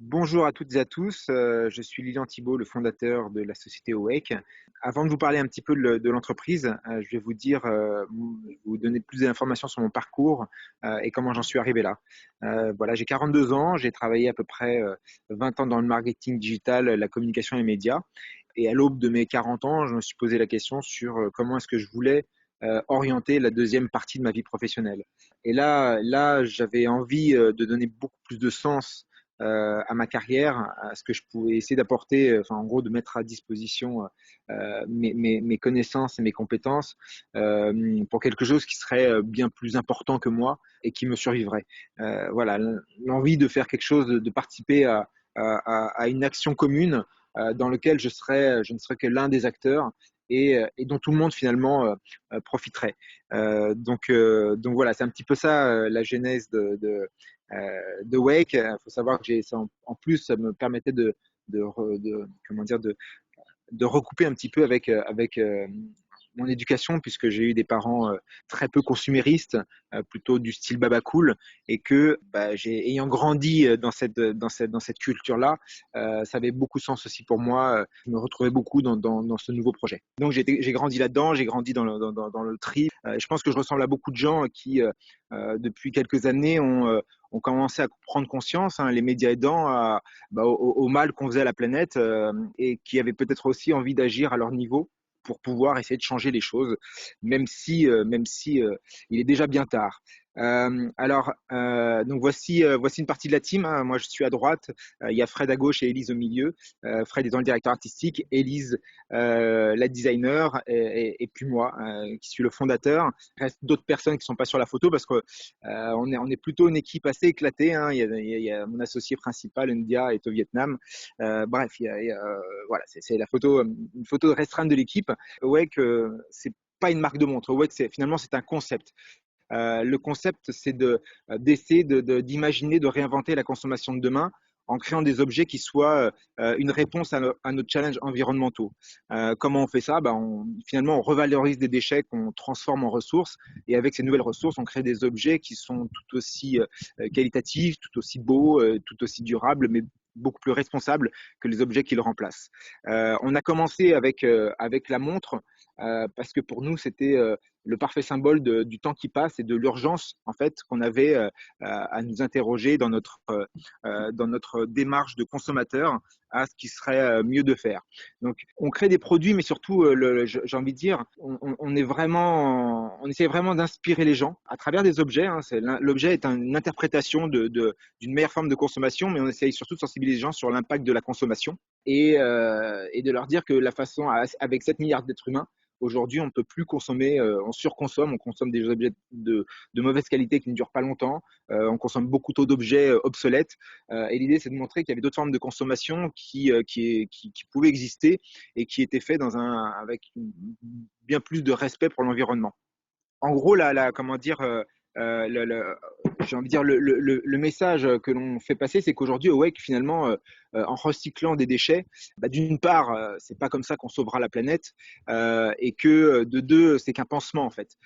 Bonjour à toutes et à tous, je suis Lilian Thibault, le fondateur de la société Awake. Avant de vous parler un petit peu de l'entreprise, je vais vous dire, vous donner plus d'informations sur mon parcours et comment j'en suis arrivé là. Voilà, j'ai 42 ans, j'ai travaillé à peu près 20 ans dans le marketing digital, la communication et les médias. Et à l'aube de mes 40 ans, je me suis posé la question sur comment est-ce que je voulais orienter la deuxième partie de ma vie professionnelle. Et là, j'avais envie de donner beaucoup plus de sens à ma carrière, à ce que je pouvais essayer d'apporter, enfin en gros de mettre à disposition mes connaissances et mes compétences pour quelque chose qui serait bien plus important que moi et qui me survivrait. Voilà, l'envie de faire quelque chose, de participer à une action commune dans lequel je ne serais que l'un des acteurs et dont tout le monde finalement profiterait. Donc voilà, c'est un petit peu ça la genèse de Wake. Il faut savoir que en plus, ça me permettait comment dire, de recouper un petit peu avec mon éducation, puisque j'ai eu des parents très peu consuméristes, plutôt du style baba cool, et que ayant grandi dans cette culture-là, ça avait beaucoup de sens aussi pour moi. Je me retrouvais beaucoup dans ce nouveau projet. Donc j'ai grandi là-dedans, j'ai grandi dans le tri. Je pense que je ressemble à beaucoup de gens qui, depuis quelques années, ont commencé à prendre conscience, hein, les médias aidant, au mal qu'on faisait à la planète et qui avaient peut-être aussi envie d'agir à leur niveau pour pouvoir essayer de changer les choses, même si il est déjà bien tard. Donc voici une partie de la team, hein. Moi, je suis à droite. Il y a Fred à gauche et Élise au milieu. Fred étant le directeur artistique, Élise la designer et puis moi qui suis le fondateur. Il reste d'autres personnes qui ne sont pas sur la photo parce que on est plutôt une équipe assez éclatée, hein. Il y a mon associé principal, Ndia, est au Vietnam. Bref, voilà, c'est une photo restreinte de l'équipe. Awake, c'est pas une marque de montre. Awake, finalement, c'est un concept. Le concept, c'est d'essayer d'imaginer, de réinventer la consommation de demain en créant des objets qui soient une réponse à nos challenges environnementaux. Comment on fait ça? Finalement, on revalorise des déchets qu'on transforme en ressources et avec ces nouvelles ressources, on crée des objets qui sont tout aussi qualitatifs, tout aussi beaux, tout aussi durables, mais beaucoup plus responsables que les objets qui le remplacent. On a commencé avec la montre parce que pour nous, c'était le parfait symbole du temps qui passe et de l'urgence en fait qu'on avait à nous interroger dans notre démarche de consommateur à ce qui serait mieux de faire. Donc on crée des produits, mais surtout, j'ai envie de dire, on essaie vraiment d'inspirer les gens à travers des objets, hein. L'objet est une interprétation d'une meilleure forme de consommation, mais on essaye surtout de sensibiliser les gens sur l'impact de la consommation et de leur dire que la façon, avec 7 milliards d'êtres humains, aujourd'hui, on ne peut plus consommer, on surconsomme, on consomme des objets de mauvaise qualité qui ne durent pas longtemps, on consomme beaucoup trop d'objets obsolètes. Et l'idée, c'est de montrer qu'il y avait d'autres formes de consommation qui pouvaient exister et qui étaient faites avec bien plus de respect pour l'environnement. En gros, comment dire, j'ai envie de dire le message que l'on fait passer, c'est qu'aujourd'hui, Awake, finalement, en recyclant des déchets, d'une part, c'est pas comme ça qu'on sauvera la planète, et que de deux, c'est qu'un pansement en fait.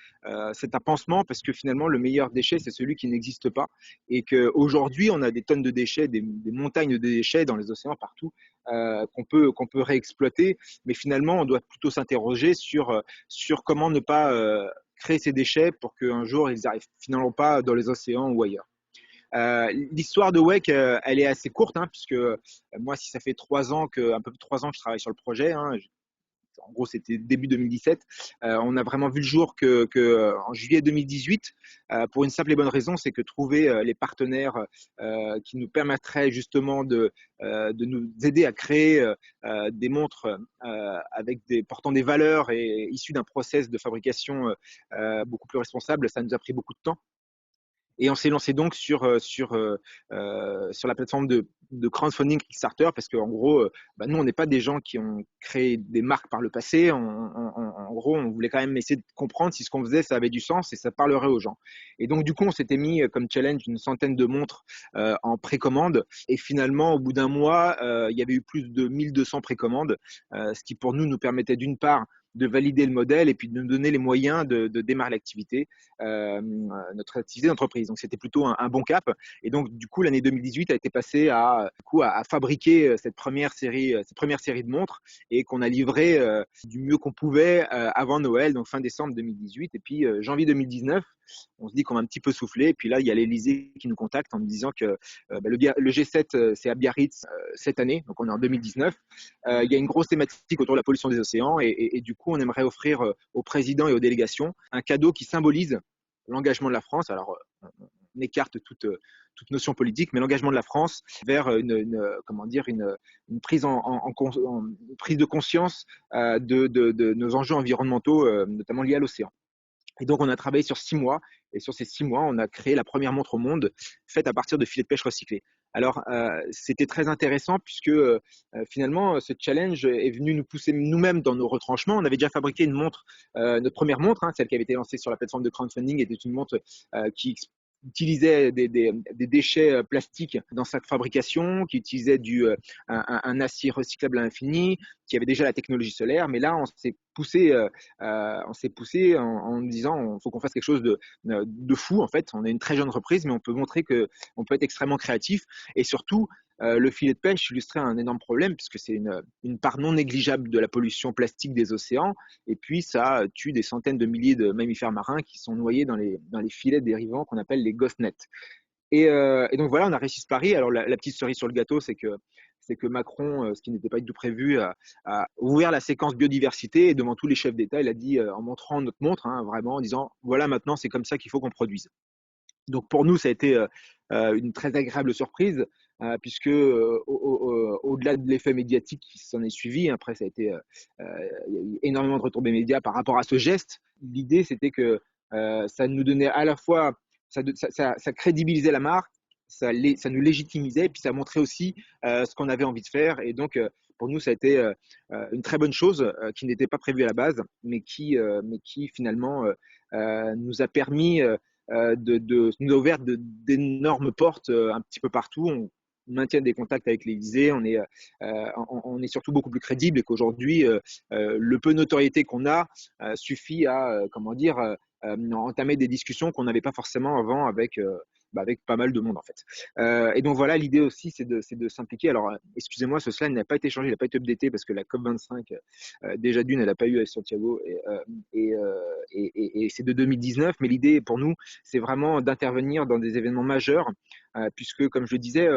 C'est un pansement parce que finalement, le meilleur déchet, c'est celui qui n'existe pas, et qu'aujourd'hui, on a des tonnes de déchets, des montagnes de déchets dans les océans partout. Qu'on peut réexploiter, mais finalement, on doit plutôt s'interroger sur comment ne pas créer ces déchets pour qu'un jour ils n'arrivent finalement pas dans les océans ou ailleurs. L'histoire de Wake, elle est assez courte, hein, puisque moi, si ça fait 3 ans un peu plus de 3 ans que je travaille sur le projet, hein, en gros, c'était début 2017. On a vraiment vu le jour en juillet 2018, pour une simple et bonne raison, c'est que trouver les partenaires qui nous permettraient justement de nous aider à créer des montres portant des valeurs et issues d'un process de fabrication beaucoup plus responsable, ça nous a pris beaucoup de temps. Et on s'est lancé donc sur la plateforme de crowdfunding Kickstarter parce qu'en gros, nous, on n'est pas des gens qui ont créé des marques par le passé. En gros, on voulait quand même essayer de comprendre si ce qu'on faisait, ça avait du sens et ça parlerait aux gens. Et donc, du coup, on s'était mis comme challenge une centaine de montres en précommande. Et finalement, au bout d'un mois, il y avait eu plus de 1200 précommandes, ce qui pour nous permettait d'une part de valider le modèle et puis de nous donner les moyens de démarrer l'activité, notre activité d'entreprise. Donc c'était plutôt un bon cap. Et donc du coup l'année 2018 a été passée à fabriquer cette première série de montres et qu'on a livré du mieux qu'on pouvait avant Noël, donc fin décembre 2018. Et puis janvier 2019, on se dit qu'on va un petit peu souffler. Et puis là, il y a l'Elysée qui nous contacte en me disant que le G7, c'est à Biarritz cette année, donc on est en 2019. Il y a une grosse thématique autour de la pollution des océans et du coup, on aimerait offrir au président et aux délégations un cadeau qui symbolise l'engagement de la France. Alors, on écarte toute notion politique, mais l'engagement de la France vers comment dire, une prise, une prise de conscience de nos enjeux environnementaux, notamment liés à l'océan. Et donc, on a travaillé sur 6 mois. Et sur ces 6 mois, on a créé la première montre au monde faite à partir de filets de pêche recyclés. Alors, c'était très intéressant puisque finalement, ce challenge est venu nous pousser nous-mêmes dans nos retranchements. On avait déjà fabriqué une montre, notre première montre, hein, celle qui avait été lancée sur la plateforme de crowdfunding, était une montre qui utilisait des déchets plastiques dans sa fabrication, qui utilisait un acier recyclable à l'infini, qui avait déjà la technologie solaire. Mais là, on s'est poussé en nous disant, il faut qu'on fasse quelque chose de fou. En fait, on est une très jeune entreprise, mais on peut montrer que on peut être extrêmement créatif. Et surtout, le filet de pêche illustrait un énorme problème puisque c'est une part non négligeable de la pollution plastique des océans. Et puis, ça tue des centaines de milliers de mammifères marins qui sont noyés dans les filets dérivants qu'on appelle les ghost nets. Et donc voilà, on a réussi ce pari. Alors la petite cerise sur le gâteau, c'est que Macron, ce qui n'était pas du tout prévu, a ouvert la séquence biodiversité et devant tous les chefs d'État, il a dit, en montrant notre montre, hein, vraiment, en disant, voilà, maintenant, c'est comme ça qu'il faut qu'on produise. Donc pour nous, ça a été une très agréable surprise, puisque au-delà de l'effet médiatique qui s'en est suivi, après ça a été, il y a eu énormément de retombées médias par rapport à ce geste. L'idée, c'était que ça nous donnait à la fois, ça crédibilisait la marque, ça nous légitimisait, et puis ça montrait aussi ce qu'on avait envie de faire. Et donc pour nous, ça a été une très bonne chose qui n'était pas prévue à la base, mais qui finalement nous a permis nous a ouvert d'énormes portes un petit peu partout. On maintient des contacts avec l'Élysée, on est surtout beaucoup plus crédible et qu'aujourd'hui, le peu de notoriété qu'on a suffit à, comment dire, entamer des discussions qu'on n'avait pas forcément avant avec pas mal de monde en fait. Et donc voilà, l'idée aussi, c'est de s'impliquer. Alors, excusez-moi, ce slide n'a pas été changé, il n'a pas été updaté parce que la COP25, déjà d'une, elle n'a pas eu à Santiago et c'est de 2019. Mais l'idée pour nous, c'est vraiment d'intervenir dans des événements majeurs, puisque, comme je le disais,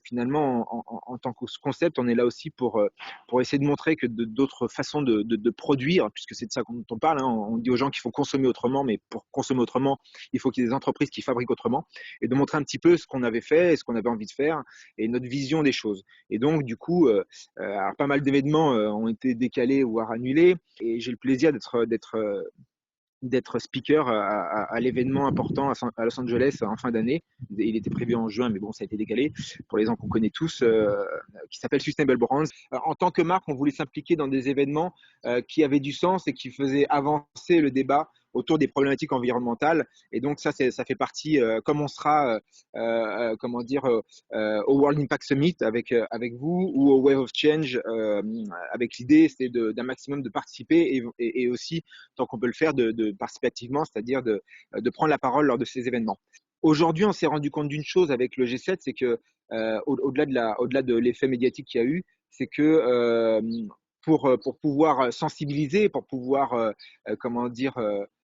finalement, en tant que concept, on est là aussi pour essayer de montrer que d'autres façons de produire, puisque c'est de ça dont on parle, hein, on dit aux gens qu'il faut consommer autrement, mais pour consommer autrement, il faut qu'il y ait des entreprises qui fabriquent autrement, et de montrer un petit peu ce qu'on avait fait et ce qu'on avait envie de faire, et notre vision des choses. Et donc, du coup, alors, pas mal d'événements ont été décalés ou annulés, et j'ai le plaisir d'être speaker à l'événement important à Los Angeles en fin d'année. Il était prévu en juin, mais bon, ça a été décalé pour les gens qu'on connaît tous, qui s'appelle Sustainable Brands. En tant que marque, on voulait s'impliquer dans des événements qui avaient du sens et qui faisaient avancer le débat autour des problématiques environnementales. Et donc ça fait partie, comme on sera, comment dire, au World Impact Summit avec vous ou au Wave of Change, avec l'idée, c'est d'un maximum de participer et aussi, tant qu'on peut le faire, de participer activement, c'est-à-dire de prendre la parole lors de ces événements. Aujourd'hui, on s'est rendu compte d'une chose avec le G7, c'est que au-delà de l'effet médiatique qu'il y a eu, c'est que pour pouvoir sensibiliser, pour pouvoir comment dire,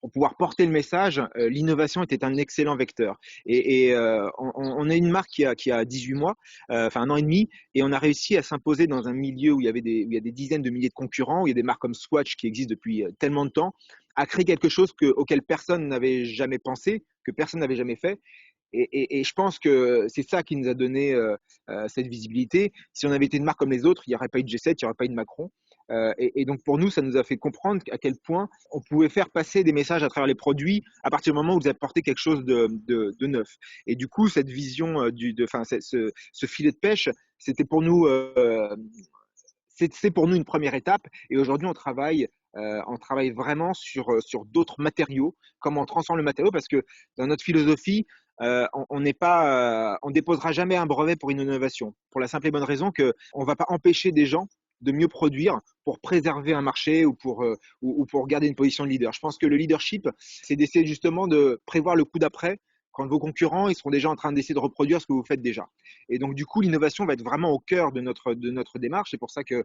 pour pouvoir porter le message, l'innovation était un excellent vecteur. Et on est une marque qui a 18 mois, enfin un an et demi, et on a réussi à s'imposer dans un milieu où il y a des dizaines de milliers de concurrents, où il y a des marques comme Swatch qui existent depuis tellement de temps, à créer quelque chose auquel personne n'avait jamais pensé, que personne n'avait jamais fait. Et je pense que c'est ça qui nous a donné cette visibilité. Si on avait été une marque comme les autres, il n'y aurait pas eu de G7, il n'y aurait pas eu de Macron. Et donc pour nous, ça nous a fait comprendre à quel point on pouvait faire passer des messages à travers les produits à partir du moment où vous apportez quelque chose de neuf. Et du coup, cette vision, ce filet de pêche, c'était pour nous, c'est pour nous une première étape. Et aujourd'hui, on travaille vraiment sur d'autres matériaux, comment on transforme le matériau, parce que dans notre philosophie, on n'est pas, on déposera jamais un brevet pour une innovation, pour la simple et bonne raison que on va pas empêcher des gens de mieux produire pour préserver un marché ou pour garder une position de leader. Je pense que le leadership, c'est d'essayer justement de prévoir le coup d'après quand vos concurrents ils seront déjà en train d'essayer de reproduire ce que vous faites déjà. Et donc du coup, l'innovation va être vraiment au cœur de notre démarche. C'est pour ça que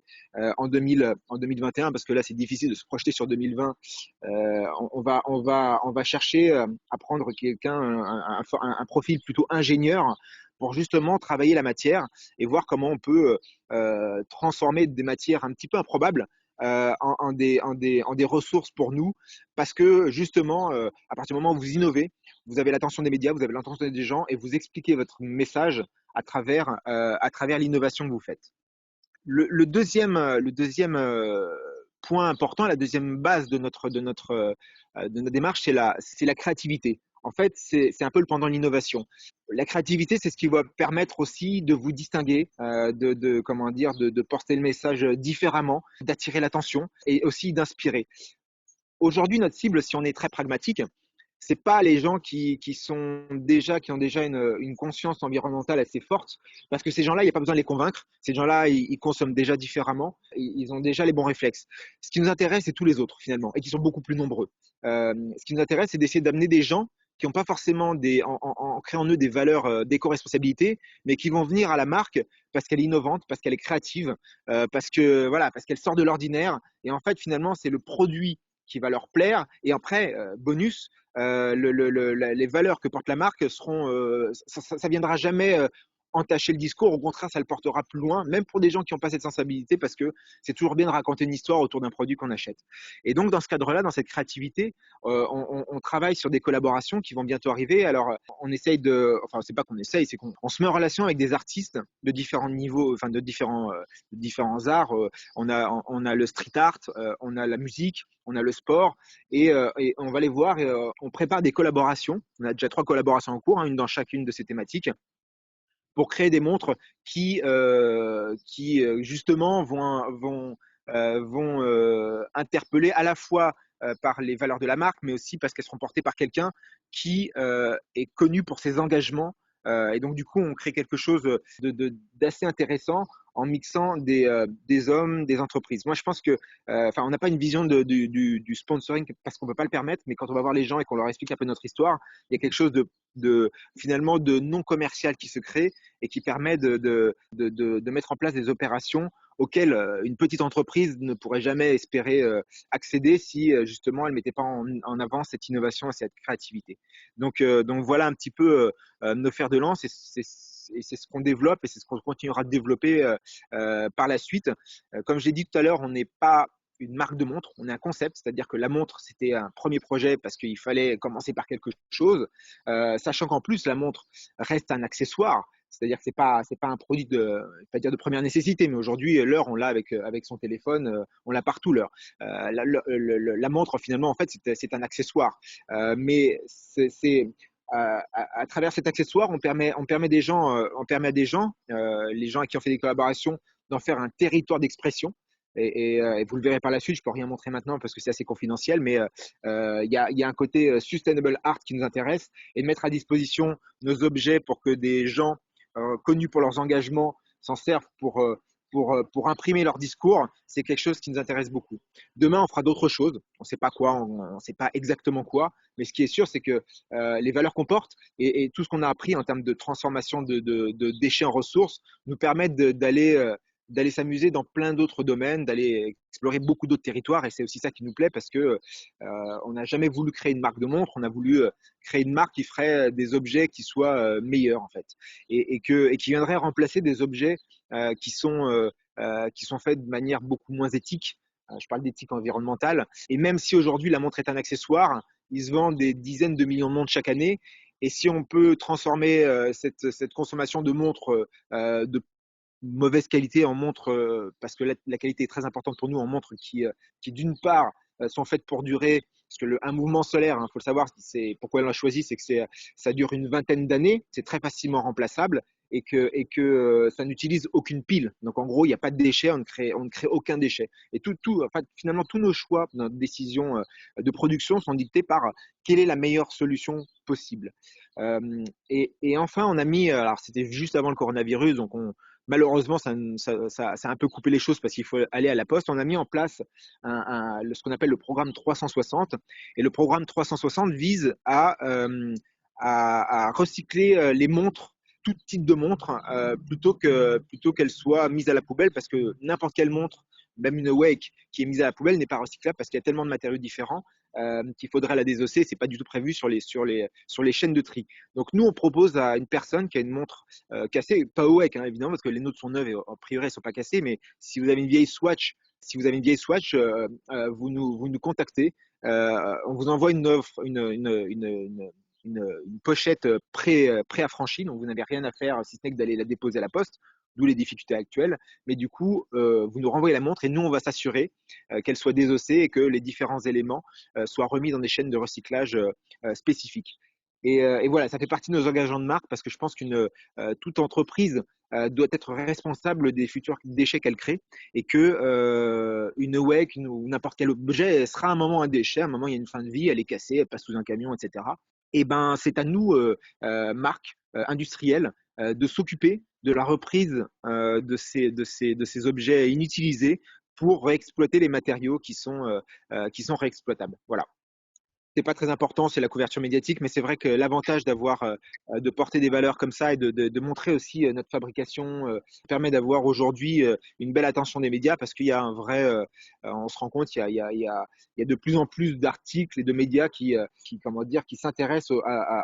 en 2021, parce que là c'est difficile de se projeter sur 2020, on va chercher à prendre quelqu'un, un profil plutôt ingénieur pour justement travailler la matière et voir comment on peut transformer des matières un petit peu improbables en des ressources pour nous, parce que justement, à partir du moment où vous innovez, vous avez l'attention des médias, vous avez l'attention des gens et vous expliquez votre message à travers l'innovation que vous faites. Le deuxième point important, la deuxième base de notre démarche, c'est la créativité. En fait, c'est un peu le pendant de l'innovation. La créativité, c'est ce qui va permettre aussi de vous distinguer, comment dire, de porter le message différemment, d'attirer l'attention et aussi d'inspirer. Aujourd'hui, notre cible, si on est très pragmatique, c'est pas les gens qui ont déjà une conscience environnementale assez forte, parce que ces gens-là, il n'y a pas besoin de les convaincre. Ces gens-là, ils consomment déjà différemment, ils ont déjà les bons réflexes. Ce qui nous intéresse, c'est tous les autres finalement, et qui sont beaucoup plus nombreux. Ce qui nous intéresse, c'est d'essayer d'amener des gens qui n'ont pas forcément en créant en eux des valeurs d'éco-responsabilité, mais qui vont venir à la marque parce qu'elle est innovante, parce qu'elle est créative, parce que voilà, parce qu'elle sort de l'ordinaire. Et en fait, finalement, c'est le produit qui va leur plaire. Et après, bonus, les valeurs que porte la marque seront, ça viendra jamais entacher le discours. Au contraire, ça le portera plus loin, même pour des gens qui n'ont pas cette sensibilité, parce que c'est toujours bien de raconter une histoire autour d'un produit qu'on achète. Et donc, dans ce cadre-là, dans cette créativité, on travaille sur des collaborations qui vont bientôt arriver. Alors, on essaye enfin, c'est pas qu'on essaye, c'est qu'on on se met en relation avec des artistes de différents niveaux, enfin, de différents arts. On a le street art, on a la musique, on a le sport, et on va les voir et on prépare des collaborations. On a déjà 3 collaborations en cours, hein, une dans chacune de ces thématiques, pour créer des montres qui justement vont interpeller à la fois par les valeurs de la marque, mais aussi parce qu'elles seront portées par quelqu'un qui est connu pour ses engagements. Et donc, du coup, on crée quelque chose d'assez intéressant en mixant des hommes, des entreprises. Moi, je pense que, enfin, on n'a pas une vision du sponsoring parce qu'on ne peut pas le permettre, mais quand on va voir les gens et qu'on leur explique un peu notre histoire, il y a quelque chose finalement de non commercial qui se crée et qui permet de mettre en place des opérations auxquelles une petite entreprise ne pourrait jamais espérer accéder si justement elle ne mettait pas en avant cette innovation et cette créativité. Donc voilà un petit peu nos fers de lance, et c'est ce qu'on développe et c'est ce qu'on continuera de développer par la suite. Comme j'ai dit tout à l'heure, on n'est pas une marque de montre, on est un concept, c'est-à-dire que la montre, c'était un premier projet parce qu'il fallait commencer par quelque chose, sachant qu'en plus, la montre reste un accessoire, c'est-à-dire que c'est pas un produit pas dire de première nécessité, mais aujourd'hui, l'heure, on l'a avec son téléphone, on l'a partout, l'heure. La montre, finalement, en fait, c'est un accessoire. Mais à travers cet accessoire, on permet à des gens, les gens à qui on fait des collaborations, d'en faire un territoire d'expression. Et vous le verrez par la suite, je peux rien montrer maintenant parce que c'est assez confidentiel, mais il y a un côté sustainable art qui nous intéresse, et de mettre à disposition nos objets pour que des gens connus pour leurs engagements s'en servent pour imprimer leur discours, c'est quelque chose qui nous intéresse beaucoup. Demain, on fera d'autres choses, on ne sait pas quoi, on ne sait pas exactement quoi, mais ce qui est sûr, c'est que les valeurs qu'on porte et tout ce qu'on a appris en termes de transformation de déchets en ressources nous permettent d'aller s'amuser dans plein d'autres domaines, d'aller explorer beaucoup d'autres territoires. Et c'est aussi ça qui nous plaît parce que on n'a jamais voulu créer une marque de montre, on a voulu créer une marque qui ferait des objets qui soient meilleurs en fait, et qui viendrait remplacer des objets qui sont faits de manière beaucoup moins éthique. Je parle d'éthique environnementale. Et même si aujourd'hui la montre est un accessoire, il se vend des dizaines de millions de montres chaque année. Et si on peut transformer cette consommation de montres de mauvaise qualité en montres, parce que la qualité est très importante pour nous, en montres qui d'une part, sont faites pour durer, parce que un mouvement solaire, il faut le savoir, c'est pourquoi on l'a choisi, c'est que ça dure une vingtaine d'années, c'est très facilement remplaçable, et que ça n'utilise aucune pile. Donc en gros, il n'y a pas de déchets, on ne crée aucun déchet. Et enfin, finalement, tous nos choix, notre décision de production sont dictés par quelle est la meilleure solution possible. Et enfin, on a mis, alors c'était juste avant le coronavirus, donc Malheureusement, ça a un peu coupé les choses parce qu'il faut aller à la poste. On a mis en place ce qu'on appelle le programme 360. Et le programme 360 vise à recycler les montres, tout type de montres, plutôt qu'elles soient mises à la poubelle parce que n'importe quelle montre, même une Wake qui est mise à la poubelle, n'est pas recyclable parce qu'il y a tellement de matériaux différents qu'il faudrait la désosser. C'est pas du tout prévu sur les chaînes de tri. Donc nous, on propose à une personne qui a une montre cassée, pas Wake hein, évidemment, parce que les nôtres sont neuves et a priori elles sont pas cassées, mais si vous avez une vieille Swatch, vous nous contactez, on vous envoie une offre, une pochette pré-affranchie, donc vous n'avez rien à faire si ce n'est que d'aller la déposer à la poste, d'où les difficultés actuelles. Mais du coup, vous nous renvoyez la montre et nous, on va s'assurer qu'elle soit désossée et que les différents éléments soient remis dans des chaînes de recyclage spécifiques. Et voilà, ça fait partie de nos engagements de marque parce que je pense qu'une toute entreprise doit être responsable des futurs déchets qu'elle crée et que une WEC ou n'importe quel objet sera à un moment un déchet, à un moment il y a une fin de vie, elle est cassée, elle passe sous un camion, etc. Et ben c'est à nous, marques industrielles, de s'occuper de la reprise de ces objets inutilisés pour réexploiter les matériaux qui sont réexploitables. Voilà. C'est pas très important, c'est la couverture médiatique, mais c'est vrai que l'avantage de porter des valeurs comme ça et de montrer aussi notre fabrication permet d'avoir aujourd'hui une belle attention des médias parce qu'il y a un vrai, on se rend compte, il y a de plus en plus d'articles et de médias comment dire, qui s'intéressent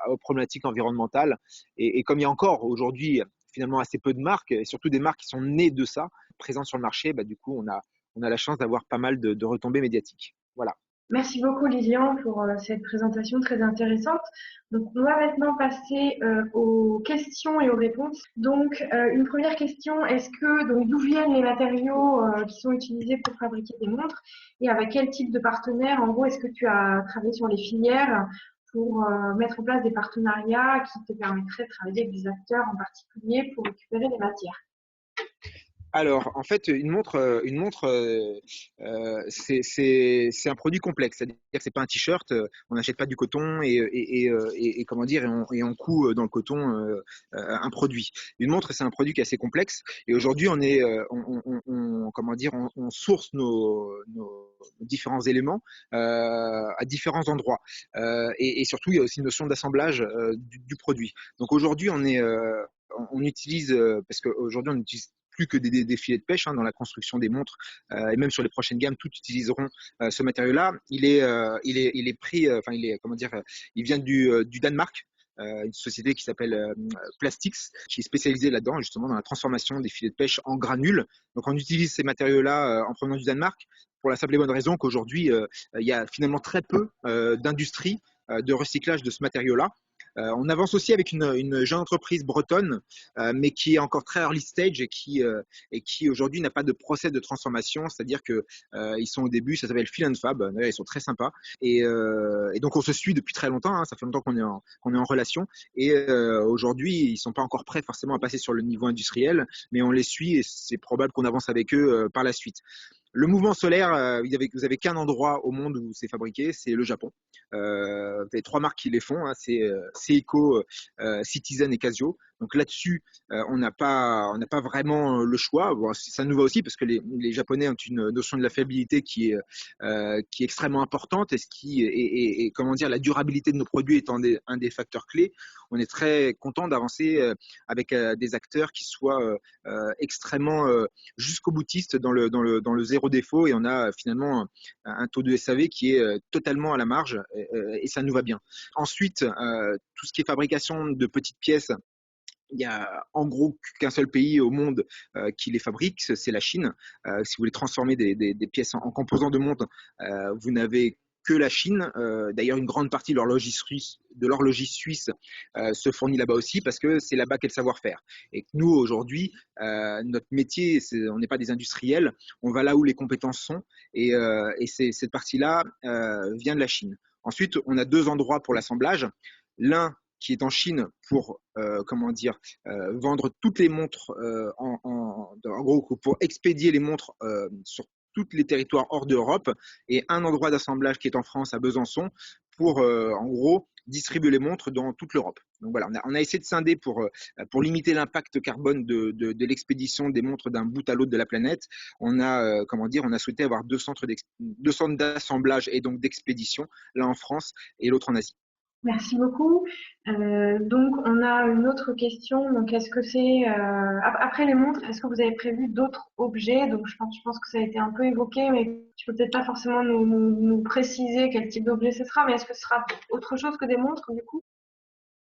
aux problématiques environnementales. Et comme il y a encore aujourd'hui finalement assez peu de marques, et surtout des marques qui sont nées de ça, présentes sur le marché, bah, du coup, on a la chance d'avoir pas mal de retombées médiatiques. Voilà. Merci beaucoup Lilian pour cette présentation très intéressante. Donc on va maintenant passer aux questions et aux réponses. Donc une première question, est-ce que donc d'où viennent les matériaux qui sont utilisés pour fabriquer des montres et avec quel type de partenaire? En gros, est-ce que tu as travaillé sur les filières pour mettre en place des partenariats qui te permettraient de travailler avec des acteurs en particulier pour récupérer les matières? Alors, en fait, une montre, c'est un produit complexe. C'est-à-dire que c'est pas un t-shirt. On n'achète pas du coton et comment dire et on coud dans le coton un produit. Une montre, c'est un produit qui est assez complexe. Et aujourd'hui, comment dire, on source nos différents éléments à différents endroits. Et surtout, il y a aussi une notion d'assemblage du produit. Donc aujourd'hui, on utilise parce qu'aujourd'hui on utilise plus que des filets de pêche hein, dans la construction des montres et même sur les prochaines gammes, toutes utiliseront ce matériau-là. Il est pris, enfin il est comment dire, il vient du Danemark. Une société qui s'appelle Plastix, qui est spécialisée là-dedans, justement dans la transformation des filets de pêche en granules. Donc on utilise ces matériaux-là en provenance du Danemark pour la simple et bonne raison qu'aujourd'hui, il y a finalement très peu d'industrie de recyclage de ce matériau-là. On avance aussi avec une jeune entreprise bretonne, mais qui est encore très early stage et qui aujourd'hui n'a pas de process de transformation, c'est-à-dire que ils sont au début, ça s'appelle Feel and Fab, ils sont très sympas et donc on se suit depuis très longtemps, hein, ça fait longtemps qu'on est en relation et aujourd'hui ils sont pas encore prêts forcément à passer sur le niveau industriel, mais on les suit et c'est probable qu'on avance avec eux par la suite. Le mouvement solaire, vous avez qu'un endroit au monde où c'est fabriqué, c'est le Japon. Vous avez trois marques qui les font, hein, c'est Seiko, Citizen et Casio. Donc là-dessus, on n'a pas vraiment le choix. Bon, ça nous va aussi parce que les Japonais ont une notion de la fiabilité qui est extrêmement importante et comment dire, la durabilité de nos produits étant un des facteurs clés. On est très content d'avancer avec des acteurs qui soient extrêmement jusqu'au boutiste dans le zéro défaut et on a finalement un taux de SAV qui est totalement à la marge et ça nous va bien. Ensuite, tout ce qui est fabrication de petites pièces, il y a en gros qu'un seul pays au monde qui les fabrique, c'est la Chine. Si vous voulez transformer des pièces en composants de montre, vous n'avez que la Chine. D'ailleurs, une grande partie de l'horlogerie suisse se fournit là-bas aussi parce que c'est là-bas qu'est le savoir-faire. Et nous, aujourd'hui, notre métier, on n'est pas des industriels, on va là où les compétences sont et cette partie-là vient de la Chine. Ensuite, on a deux endroits pour l'assemblage. L'un qui est en Chine pour comment dire vendre toutes les montres en gros pour expédier les montres sur tous les territoires hors d'Europe et un endroit d'assemblage qui est en France à Besançon pour en gros distribuer les montres dans toute l'Europe. Donc voilà, on a essayé de scinder pour limiter l'impact carbone de l'expédition des montres d'un bout à l'autre de la planète. On a, comment dire, on a souhaité avoir deux centres d'assemblage et donc d'expédition, l'un en France et l'autre en Asie. Merci beaucoup. Donc, on a une autre question. Donc, est-ce que c'est après les montres, est-ce que vous avez prévu d'autres objets? Donc, je pense que ça a été un peu évoqué, mais tu peux peut-être pas forcément nous préciser quel type d'objet ce sera. Mais est-ce que ce sera autre chose que des montres du coup?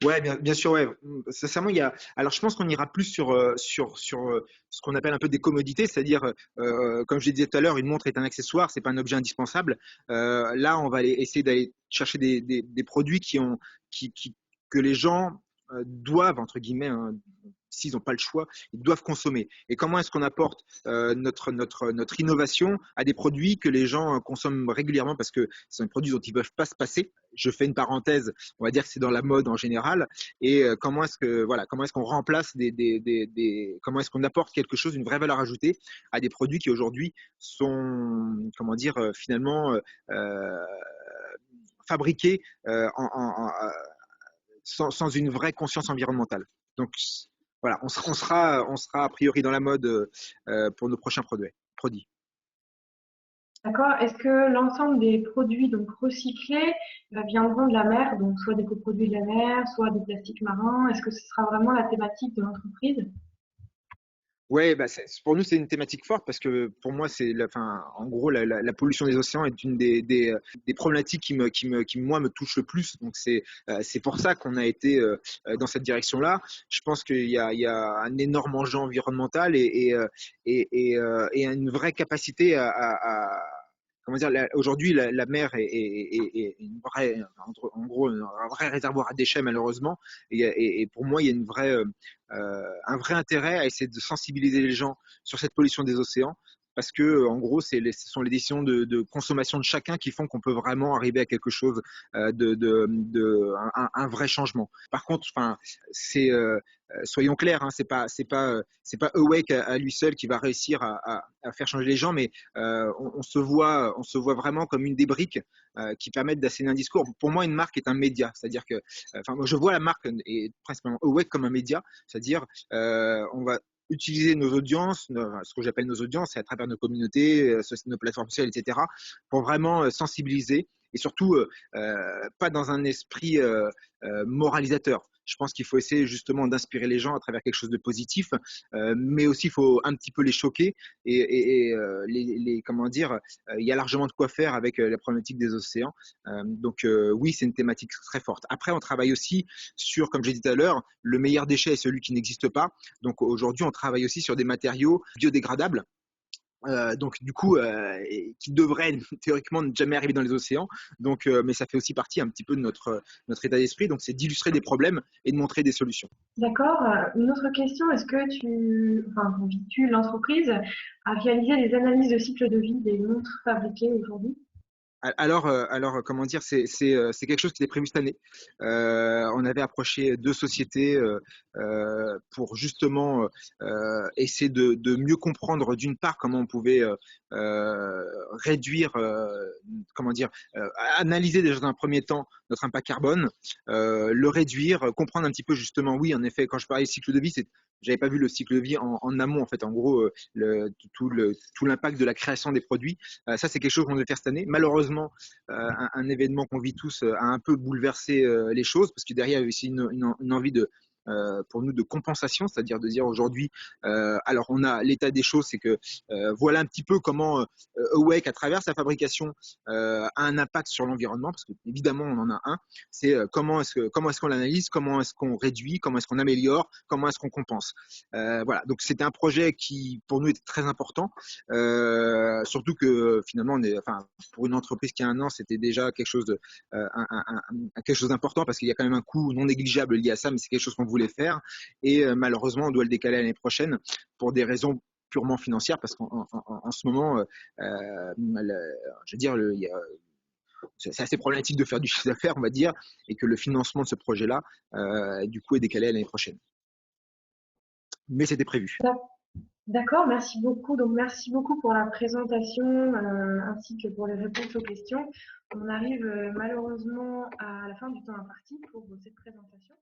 Ouais, bien sûr, ouais. Sincèrement, alors, je pense qu'on ira plus sur ce qu'on appelle un peu des commodités, c'est-à-dire, comme je l'ai dit tout à l'heure, une montre est un accessoire, c'est pas un objet indispensable. Là, on va essayer d'aller chercher des produits que les gens doivent, entre guillemets, hein, s'ils n'ont pas le choix, ils doivent consommer. Et comment est-ce qu'on apporte notre innovation à des produits que les gens consomment régulièrement parce que c'est un produit dont ils ne peuvent pas se passer. Je fais une parenthèse, on va dire que c'est dans la mode en général. Et comment est-ce qu'on remplace comment est-ce qu'on apporte quelque chose, une vraie valeur ajoutée à des produits qui aujourd'hui sont, comment dire, finalement fabriqués sans une vraie conscience environnementale. Donc voilà, on sera a priori dans la mode pour nos prochains produits. D'accord. Est-ce que l'ensemble des produits donc recyclés viendront de la mer, donc soit des coproduits de la mer, soit des plastiques marins? Est-ce que ce sera vraiment la thématique de l'entreprise? Ouais, bah pour nous c'est une thématique forte parce que pour moi enfin, en gros la pollution des océans est une des problématiques qui moi me touche le plus. Donc c'est pour ça qu'on a été dans cette direction-là. Je pense qu'il y a un énorme enjeu environnemental et une vraie capacité comment dire, aujourd'hui, la mer est une vraie, en gros, un vrai réservoir à déchets, malheureusement. Et pour moi, il y a un vrai intérêt à essayer de sensibiliser les gens sur cette pollution des océans. Parce que, en gros, ce sont les décisions de consommation de chacun qui font qu'on peut vraiment arriver à quelque chose un vrai changement. Par contre, enfin, soyons clairs, hein, c'est pas Awake à lui seul qui va réussir à faire changer les gens, mais on se voit vraiment comme une des briques qui permettent d'asséner un discours. Pour moi, une marque est un média, c'est-à-dire que, enfin, moi, je vois la marque et principalement Awake comme un média, c'est-à-dire on va utiliser nos audiences, ce que j'appelle nos audiences, c'est à travers nos communautés, nos plateformes sociales, etc., pour vraiment sensibiliser et surtout pas dans un esprit moralisateur. Je pense qu'il faut essayer justement d'inspirer les gens à travers quelque chose de positif, mais aussi il faut un petit peu les choquer comment dire, il y a largement de quoi faire avec la problématique des océans. Donc oui, c'est une thématique très forte. Après, on travaille aussi sur, comme j'ai dit tout à l'heure, le meilleur déchet est celui qui n'existe pas. Donc aujourd'hui, on travaille aussi sur des matériaux biodégradables donc du coup, qui devrait théoriquement ne jamais arriver dans les océans. Donc, mais ça fait aussi partie un petit peu de notre état d'esprit. Donc, c'est d'illustrer des problèmes et de montrer des solutions. D'accord. Une autre question, est-ce que l'entreprise a réalisé des analyses de cycle de vie des montres fabriquées aujourd'hui? Comment dire, c'est quelque chose qui était prévu cette année. On avait approché deux sociétés pour justement essayer de mieux comprendre d'une part comment on pouvait réduire, comment dire, analyser déjà dans un premier temps notre impact carbone, le réduire, comprendre un petit peu justement, oui, en effet, quand je parlais de cycle de vie, j'avais pas vu le cycle de vie en amont en fait. En gros, tout l'impact de la création des produits. Ça, c'est quelque chose qu'on devait faire cette année. Malheureusement, un événement qu'on vit tous a un peu bouleversé les choses parce que derrière, il y avait aussi une envie pour nous de compensation, c'est-à-dire de dire aujourd'hui, alors on a l'état des choses, c'est que voilà un petit peu comment Awake, à travers sa fabrication, a un impact sur l'environnement, parce que évidemment on en a un. C'est comment est-ce qu'on l'analyse, comment est-ce qu'on réduit, comment est-ce qu'on améliore, comment est-ce qu'on compense. Voilà, donc c'était un projet qui pour nous était très important, surtout que finalement enfin, pour une entreprise qui a un an, c'était déjà quelque chose quelque chose d'important parce qu'il y a quand même un coût non négligeable lié à ça, mais c'est quelque chose qu'on voulait faire et malheureusement on doit le décaler à l'année prochaine pour des raisons purement financières parce qu'en ce moment, je veux dire, c'est assez problématique de faire du chiffre d'affaires, on va dire, et que le financement de ce projet-là, du coup, est décalé à l'année prochaine. Mais c'était prévu. D'accord, merci beaucoup. Donc, merci beaucoup pour la présentation ainsi que pour les réponses aux questions. On arrive malheureusement à la fin du temps imparti pour cette présentation.